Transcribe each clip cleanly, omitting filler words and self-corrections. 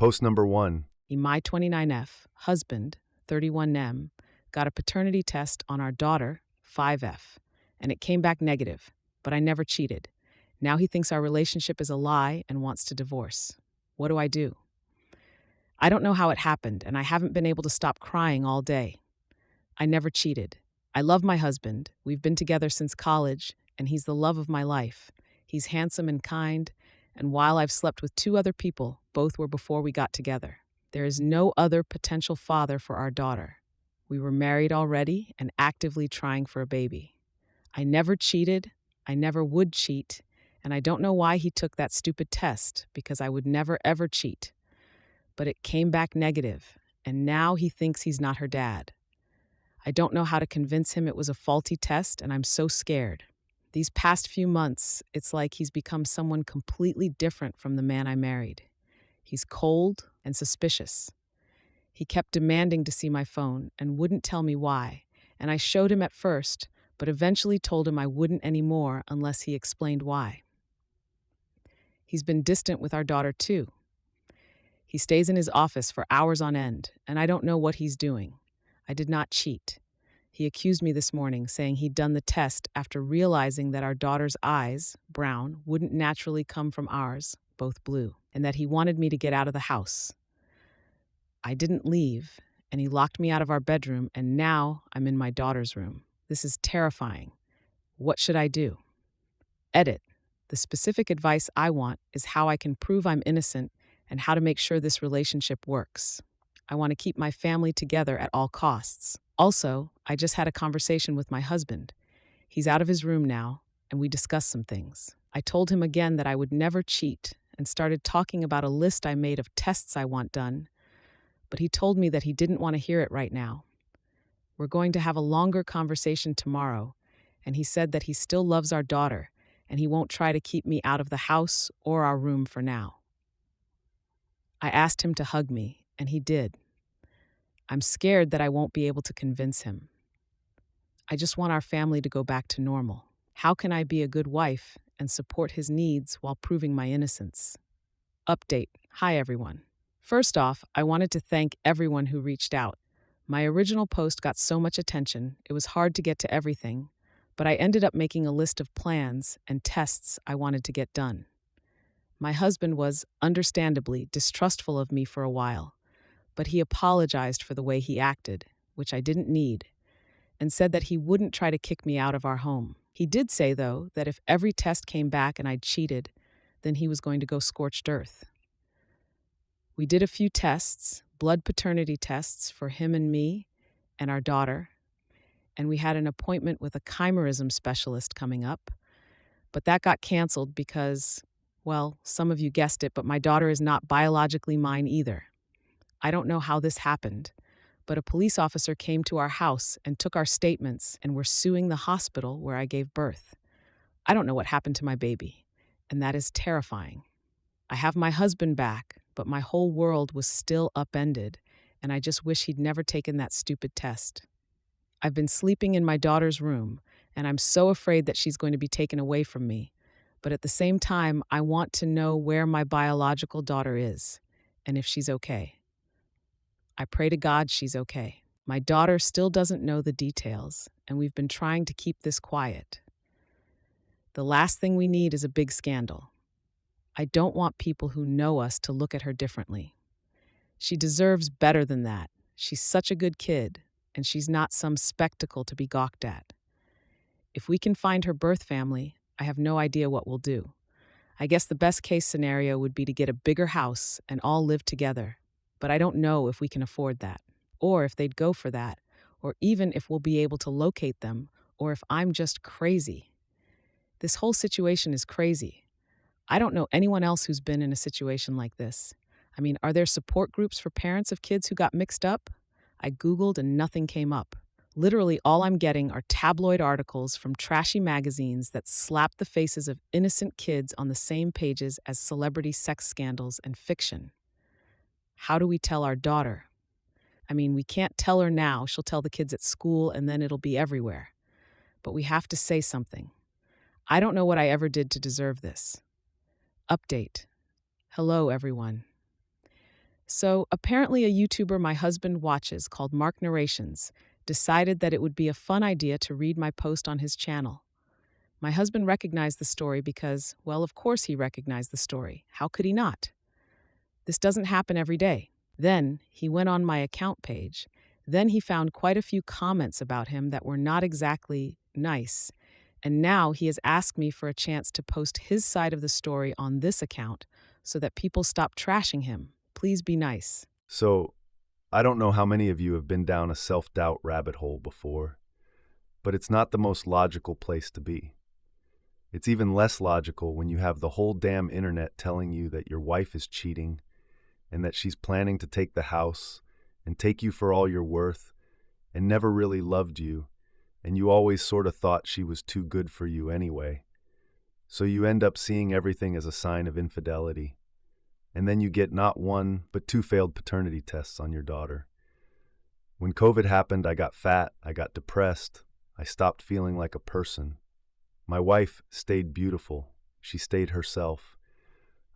Post number 1. My 29F, husband, 31M, got a paternity test on our daughter, 5F, and it came back negative, but I never cheated. Now he thinks our relationship is a lie and wants to divorce. What do I do? I don't know how it happened, and I haven't been able to stop crying all day. I never cheated. I love my husband. We've been together since college, and he's the love of my life. He's handsome and kind, and while I've slept with 2 other people, both were before we got together. There is no other potential father for our daughter. We were married already and actively trying for a baby. I never cheated, I never would cheat, and I don't know why he took that stupid test, because I would never ever cheat. But it came back negative, and now he thinks he's not her dad. I don't know how to convince him it was a faulty test, and I'm so scared. These past few months, it's like he's become someone completely different from the man I married. He's cold and suspicious. He kept demanding to see my phone and wouldn't tell me why, and I showed him at first, but eventually told him I wouldn't anymore unless he explained why. He's been distant with our daughter, too. He stays in his office for hours on end, and I don't know what he's doing. I did not cheat. He accused me this morning, saying he'd done the test after realizing that our daughter's eyes, brown, wouldn't naturally come from ours, both blue, and that he wanted me to get out of the house. I didn't leave, and he locked me out of our bedroom, and now I'm in my daughter's room. This is terrifying. What should I do? Edit. The specific advice I want is how I can prove I'm innocent and how to make sure this relationship works. I want to keep my family together at all costs. Also, I just had a conversation with my husband. He's out of his room now, and we discussed some things. I told him again that I would never cheat and started talking about a list I made of tests I want done, but he told me that he didn't want to hear it right now. We're going to have a longer conversation tomorrow, and he said that he still loves our daughter, and he won't try to keep me out of the house or our room for now. I asked him to hug me, and he did. I'm scared that I won't be able to convince him. I just want our family to go back to normal. How can I be a good wife and support his needs while proving my innocence? Update. Hi, everyone. First off, I wanted to thank everyone who reached out. My original post got so much attention, it was hard to get to everything, but I ended up making a list of plans and tests I wanted to get done. My husband was, understandably, distrustful of me for a while, but he apologized for the way he acted, which I didn't need, and said that he wouldn't try to kick me out of our home. He did say, though, that if every test came back and I'd cheated, then he was going to go scorched earth. We did a few tests, blood paternity tests for him and me and our daughter, and we had an appointment with a chimerism specialist coming up, but that got canceled because, well, some of you guessed it, but my daughter is not biologically mine either. I don't know how this happened, but a police officer came to our house and took our statements and were suing the hospital where I gave birth. I don't know what happened to my baby, and that is terrifying. I have my husband back, but my whole world was still upended, and I just wish he'd never taken that stupid test. I've been sleeping in my daughter's room, and I'm so afraid that she's going to be taken away from me. But at the same time, I want to know where my biological daughter is, and if she's okay. I pray to God she's okay. My daughter still doesn't know the details, and we've been trying to keep this quiet. The last thing we need is a big scandal. I don't want people who know us to look at her differently. She deserves better than that. She's such a good kid, and she's not some spectacle to be gawked at. If we can find her birth family, I have no idea what we'll do. I guess the best case scenario would be to get a bigger house and all live together, but I don't know if we can afford that, or if they'd go for that, or even if we'll be able to locate them, or if I'm just crazy. This whole situation is crazy. I don't know anyone else who's been in a situation like this. I mean, are there support groups for parents of kids who got mixed up? I Googled and nothing came up. Literally, all I'm getting are tabloid articles from trashy magazines that slap the faces of innocent kids on the same pages as celebrity sex scandals and fiction. How do we tell our daughter? I mean, we can't tell her now. She'll tell the kids at school and then it'll be everywhere. But we have to say something. I don't know what I ever did to deserve this. Update. Hello, everyone. So, apparently, a YouTuber my husband watches called Mark Narrations decided that it would be a fun idea to read my post on his channel. My husband recognized the story because, well, of course he recognized the story. How could he not? This doesn't happen every day. Then he went on my account page. Then he found quite a few comments about him that were not exactly nice. And now he has asked me for a chance to post his side of the story on this account so that people stop trashing him. Please be nice. So, I don't know how many of you have been down a self-doubt rabbit hole before, but it's not the most logical place to be. It's even less logical when you have the whole damn internet telling you that your wife is cheating and that she's planning to take the house and take you for all you're worth and never really loved you, and you always sort of thought she was too good for you anyway. So you end up seeing everything as a sign of infidelity. And then you get not one, but two failed paternity tests on your daughter. When COVID happened, I got fat, I got depressed, I stopped feeling like a person. My wife stayed beautiful. She stayed herself.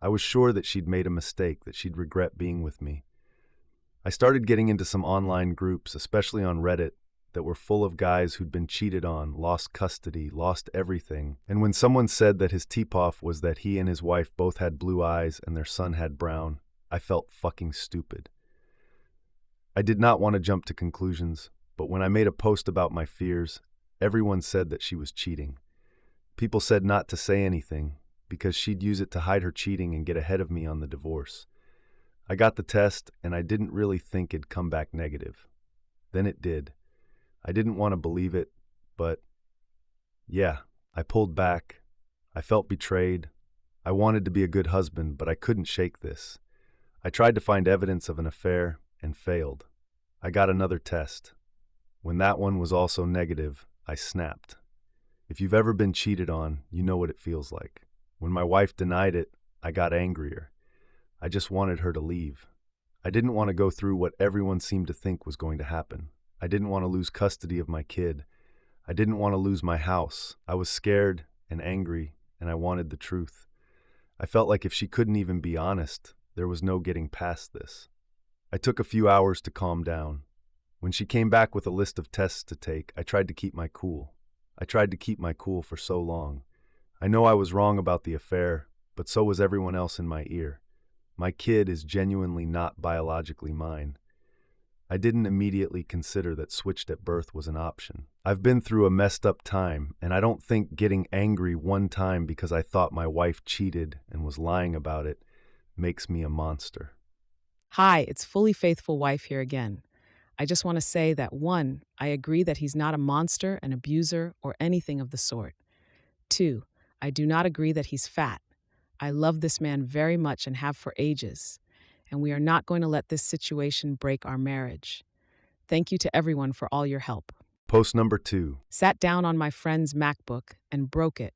I was sure that she'd made a mistake, that she'd regret being with me. I started getting into some online groups, especially on Reddit, that were full of guys who'd been cheated on, lost custody, lost everything. And when someone said that his tip-off was that he and his wife both had blue eyes and their son had brown, I felt fucking stupid. I did not want to jump to conclusions, but when I made a post about my fears, everyone said that she was cheating. People said not to say anything, because she'd use it to hide her cheating and get ahead of me on the divorce. I got the test, and I didn't really think it'd come back negative. Then it did. I didn't want to believe it, but yeah, I pulled back. I felt betrayed. I wanted to be a good husband, but I couldn't shake this. I tried to find evidence of an affair and failed. I got another test. When that one was also negative, I snapped. If you've ever been cheated on, you know what it feels like. When my wife denied it, I got angrier. I just wanted her to leave. I didn't want to go through what everyone seemed to think was going to happen. I didn't want to lose custody of my kid. I didn't want to lose my house. I was scared and angry, and I wanted the truth. I felt like if she couldn't even be honest, there was no getting past this. I took a few hours to calm down. When she came back with a list of tests to take, I tried to keep my cool. I tried to keep my cool for so long. I know I was wrong about the affair, but so was everyone else in my ear. My kid is genuinely not biologically mine. I didn't immediately consider that switched at birth was an option. I've been through a messed up time, and I don't think getting angry one time because I thought my wife cheated and was lying about it makes me a monster. Hi, it's Fully Faithful Wife here again. I just want to say that 1, I agree that he's not a monster, an abuser, or anything of the sort. 2, I do not agree that he's fat. I love this man very much and have for ages, and we are not going to let this situation break our marriage. Thank you to everyone for all your help. Post number 2. Sat down on my friend's MacBook and broke it,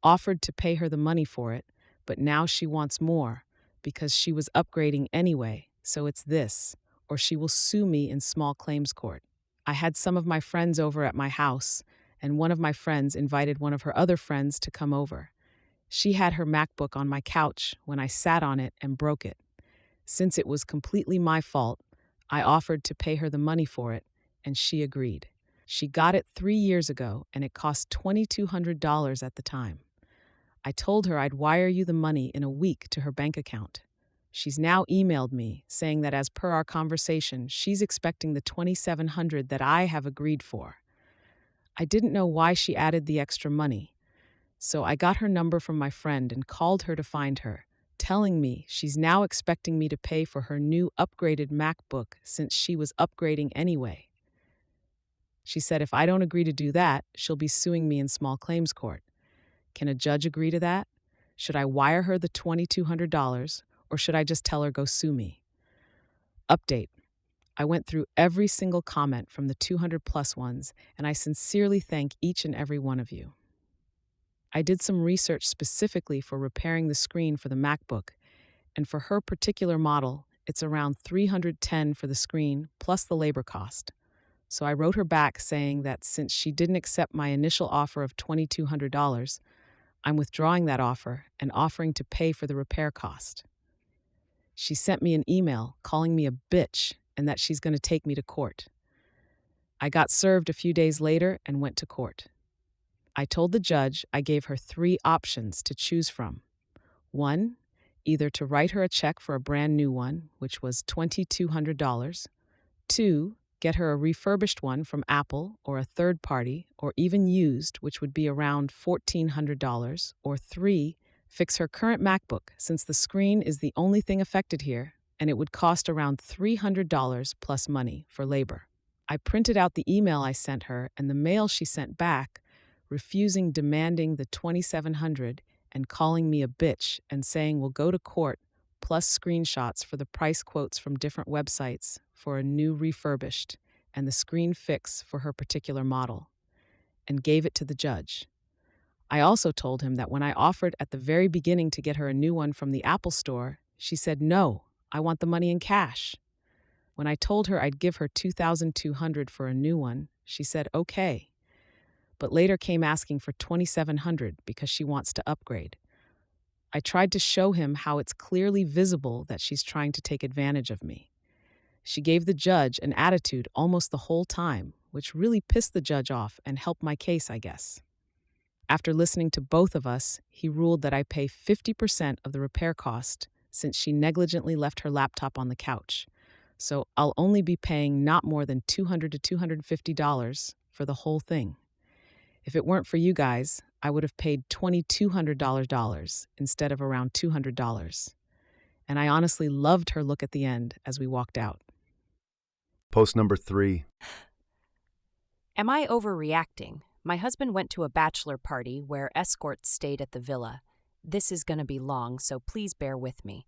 offered to pay her the money for it, but now she wants more because she was upgrading anyway, so it's this, or she will sue me in small claims court. I had some of my friends over at my house, and one of my friends invited one of her other friends to come over. She had her MacBook on my couch when I sat on it and broke it. Since it was completely my fault, I offered to pay her the money for it, and she agreed. She got it 3 years ago, and it cost $2,200 at the time. I told her I'd wire you the money in a week to her bank account. She's now emailed me saying that as per our conversation, she's expecting the $2,700 that I have agreed for. I didn't know why she added the extra money, so I got her number from my friend and called her to find her, telling me she's now expecting me to pay for her new upgraded MacBook since she was upgrading anyway. She said if I don't agree to do that, she'll be suing me in small claims court. Can a judge agree to that? Should I wire her the $2,200, or should I just tell her go sue me? Update. I went through every single comment from the 200 plus ones, and I sincerely thank each and every one of you. I did some research specifically for repairing the screen for the MacBook, and for her particular model, it's around $310 for the screen plus the labor cost. So I wrote her back saying that since she didn't accept my initial offer of $2,200, I'm withdrawing that offer and offering to pay for the repair cost. She sent me an email calling me a bitch and that she's going to take me to court. I got served a few days later and went to court. I told the judge I gave her 3 options to choose from. 1, either to write her a check for a brand new one, which was $2,200. 2, get her a refurbished one from Apple or a third party, or even used, which would be around $1,400. Or 3, fix her current MacBook, since the screen is the only thing affected here, and it would cost around $300 plus money for labor. I printed out the email I sent her and the mail she sent back, refusing demanding the $2,700 and calling me a bitch and saying we'll go to court, plus screenshots for the price quotes from different websites for a new refurbished and the screen fix for her particular model, and gave it to the judge. I also told him that when I offered at the very beginning to get her a new one from the Apple Store, she said, "No, I want the money in cash." When I told her I'd give her $2,200 for a new one, she said, "Okay," but later came asking for $2,700 because she wants to upgrade. I tried to show him how it's clearly visible that she's trying to take advantage of me. She gave the judge an attitude almost the whole time, which really pissed the judge off and helped my case, I guess. After listening to both of us, he ruled that I pay 50% of the repair cost since she negligently left her laptop on the couch. So I'll only be paying not more than $200 to $250 for the whole thing. If it weren't for you guys, I would have paid $2,200 instead of around $200. And I honestly loved her look at the end as we walked out. Post number 3. Am I overreacting? My husband went to a bachelor party where escorts stayed at the villa. This is going to be long, so please bear with me.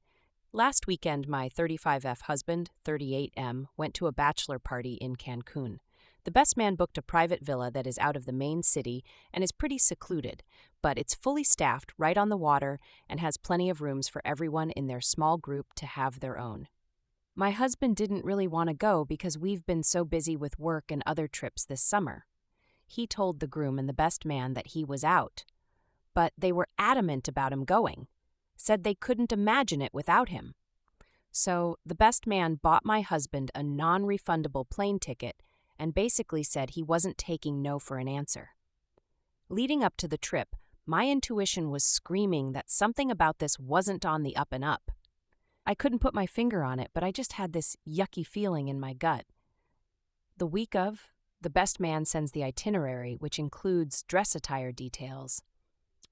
Last weekend, my 35F husband, 38M, went to a bachelor party in Cancun. The best man booked a private villa that is out of the main city and is pretty secluded, but it's fully staffed right on the water and has plenty of rooms for everyone in their small group to have their own. My husband didn't really want to go because we've been so busy with work and other trips this summer. He told the groom and the best man that he was out, but they were adamant about him going, said they couldn't imagine it without him. So the best man bought my husband a non-refundable plane ticket and basically said he wasn't taking no for an answer. Leading up to the trip, my intuition was screaming that something about this wasn't on the up and up. I couldn't put my finger on it, but I just had this yucky feeling in my gut. The week of, the best man sends the itinerary, which includes dress attire details.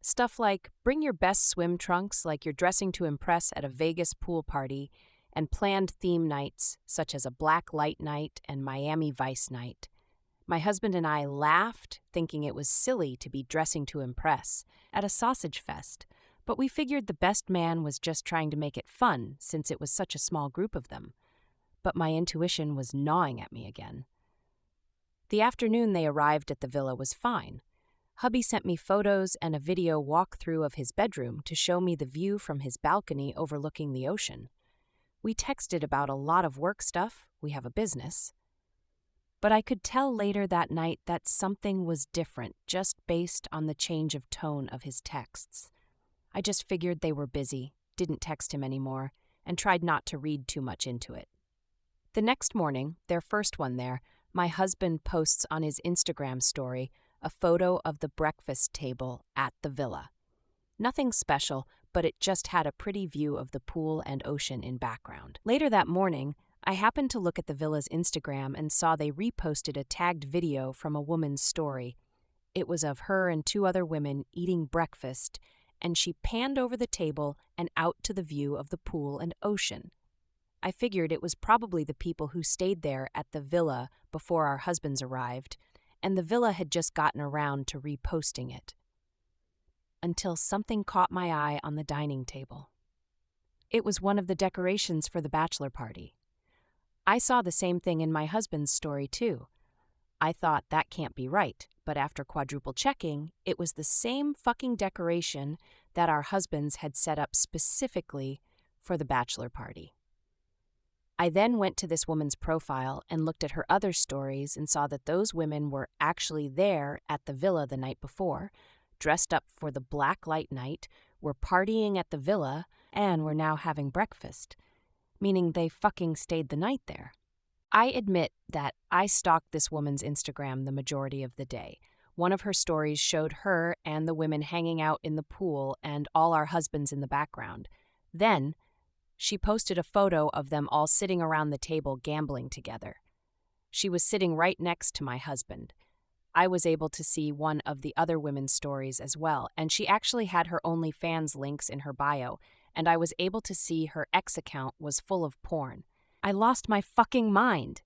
Stuff like bring your best swim trunks like you're dressing to impress at a Vegas pool party, and planned theme nights such as a Black Light Night and Miami Vice Night. My husband and I laughed, thinking it was silly to be dressing to impress at a sausage fest, but we figured the best man was just trying to make it fun since it was such a small group of them. But my intuition was gnawing at me again. The afternoon they arrived at the villa was fine. Hubby sent me photos and a video walkthrough of his bedroom to show me the view from his balcony overlooking the ocean. We texted about a lot of work stuff, we have a business. But I could tell later that night that something was different just based on the change of tone of his texts. I just figured they were busy, didn't text him anymore, and tried not to read too much into it. The next morning, their first one there, my husband posts on his Instagram story a photo of the breakfast table at the villa. Nothing special, but it just had a pretty view of the pool and ocean in background. Later that morning, I happened to look at the villa's Instagram and saw they reposted a tagged video from a woman's story. It was of her and 2 other women eating breakfast, and she panned over the table and out to the view of the pool and ocean. I figured it was probably the people who stayed there at the villa before our husbands arrived, and the villa had just gotten around to reposting it. Until something caught my eye on the dining table. It was one of the decorations for the bachelor party. I saw the same thing in my husband's story too. I thought that can't be right, but after quadruple checking, it was the same fucking decoration that our husbands had set up specifically for the bachelor party. I then went to this woman's profile and looked at her other stories and saw that those women were actually there at the villa the night before, dressed up for the Black Light Night, were partying at the villa, and were now having breakfast. meaning they fucking stayed the night there. I admit that I stalked this woman's Instagram the majority of the day. One of her stories showed her and the women hanging out in the pool and all our husbands in the background. Then, she posted a photo of them all sitting around the table gambling together. She was sitting right next to my husband. I was able to see one of the other women's stories as well, and she actually had her OnlyFans links in her bio, and I was able to see her X account was full of porn. I lost my fucking mind.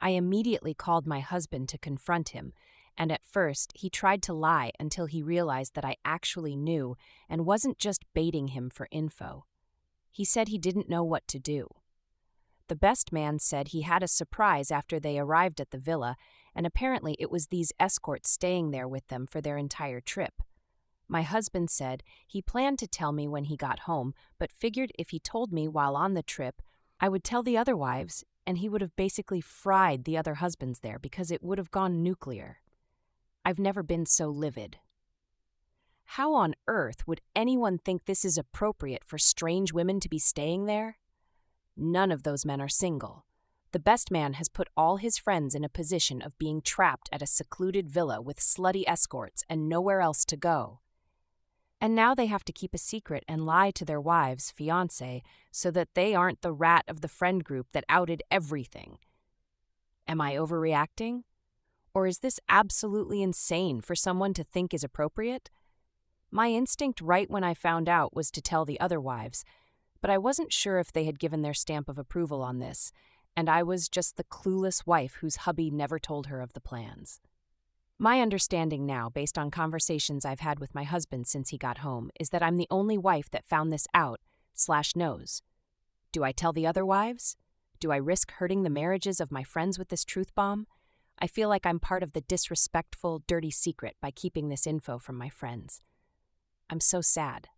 I immediately called my husband to confront him, and at first he tried to lie until he realized that I actually knew and wasn't just baiting him for info. He said he didn't know what to do. The best man said he had a surprise after they arrived at the villa, and apparently it was these escorts staying there with them for their entire trip. My husband said he planned to tell me when he got home, but figured if he told me while on the trip, I would tell the other wives, and he would have basically fried the other husbands there because it would have gone nuclear. I've never been so livid. How on earth would anyone think this is appropriate for strange women to be staying there? None of those men are single. The best man has put all his friends in a position of being trapped at a secluded villa with slutty escorts and nowhere else to go. And now they have to keep a secret and lie to their wives, fiancé, so that they aren't the rat of the friend group that outed everything. Am I overreacting? Or is this absolutely insane for someone to think is appropriate? My instinct right when I found out was to tell the other wives, but I wasn't sure if they had given their stamp of approval on this, and I was just the clueless wife whose hubby never told her of the plans. My understanding now, based on conversations I've had with my husband since he got home, is that I'm the only wife that found this out/knows. Do I tell the other wives? Do I risk hurting the marriages of my friends with this truth bomb? I feel like I'm part of the disrespectful, dirty secret by keeping this info from my friends. I'm so sad.